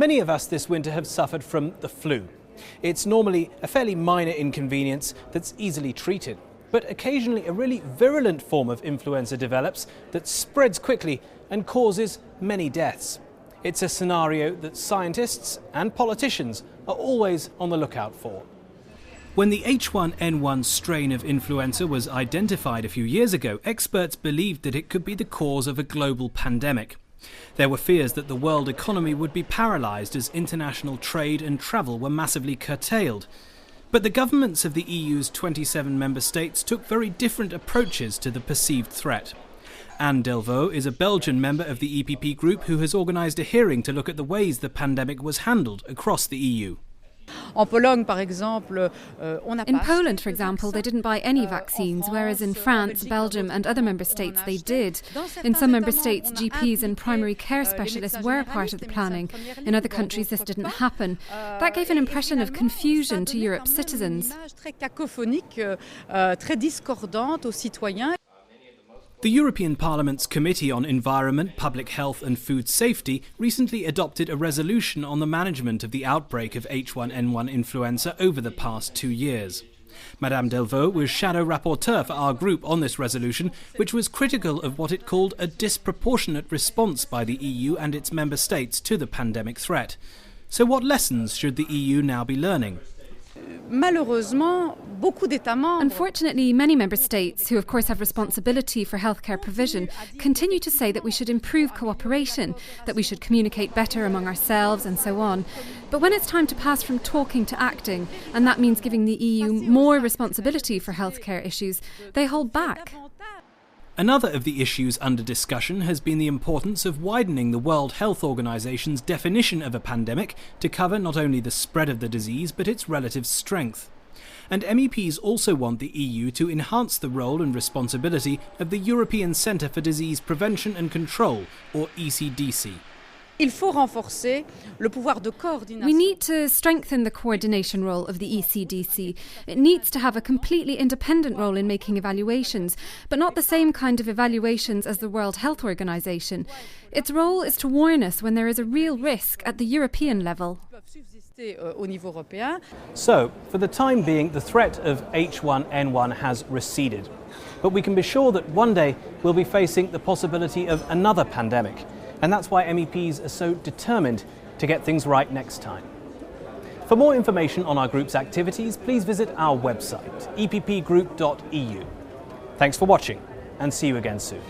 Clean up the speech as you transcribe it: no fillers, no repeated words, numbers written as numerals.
Many of us this winter have suffered from the flu. It's normally a fairly minor inconvenience that's easily treated. But occasionally a really virulent form of influenza develops that spreads quickly and causes many deaths. It's a scenario that scientists and politicians are always on the lookout for. When the H1N1 strain of influenza was identified a few years ago, experts believed that it could be the cause of a global pandemic. There were fears that the world economy would be paralysed as international trade and travel were massively curtailed. But the governments of the EU's 27 member states took very different approaches to the perceived threat. Anne Delvaux is a Belgian member of the EPP Group who has organised a hearing to look at the ways the pandemic was handled across the EU. In Poland, for example, they didn't buy any vaccines, whereas in France, Belgium and other member states they did. In some member states, GPs and primary care specialists were part of the planning. In other countries, this didn't happen. That gave an impression of confusion to Europe's citizens. The European Parliament's Committee on Environment, Public Health and Food Safety recently adopted a resolution on the management of the outbreak of H1N1 influenza over the past 2 years. Madame Delvaux was shadow rapporteur for our group on this resolution, which was critical of what it called a disproportionate response by the EU and its member states to the pandemic threat. So what lessons should the EU now be learning? Unfortunately, many member states, who of course have responsibility for healthcare provision, continue to say that we should improve cooperation, that we should communicate better among ourselves and so on. But when it's time to pass from talking to acting, and that means giving the EU more responsibility for healthcare issues, they hold back. Another of the issues under discussion has been the importance of widening the World Health Organization's definition of a pandemic to cover not only the spread of the disease but its relative strength. And MEPs also want the EU to enhance the role and responsibility of the European Centre for Disease Prevention and Control, or ECDC. We need to strengthen the coordination role of the ECDC. It needs to have a completely independent role in making evaluations, but not the same kind of evaluations as the World Health Organization. Its role is to warn us when there is a real risk at the European level. So, for the time being, the threat of H1N1 has receded. But we can be sure that one day we'll be facing the possibility of another pandemic. And that's why MEPs are so determined to get things right next time. For more information on our group's activities, please visit our website, eppgroup.eu. Thanks for watching, and see you again soon.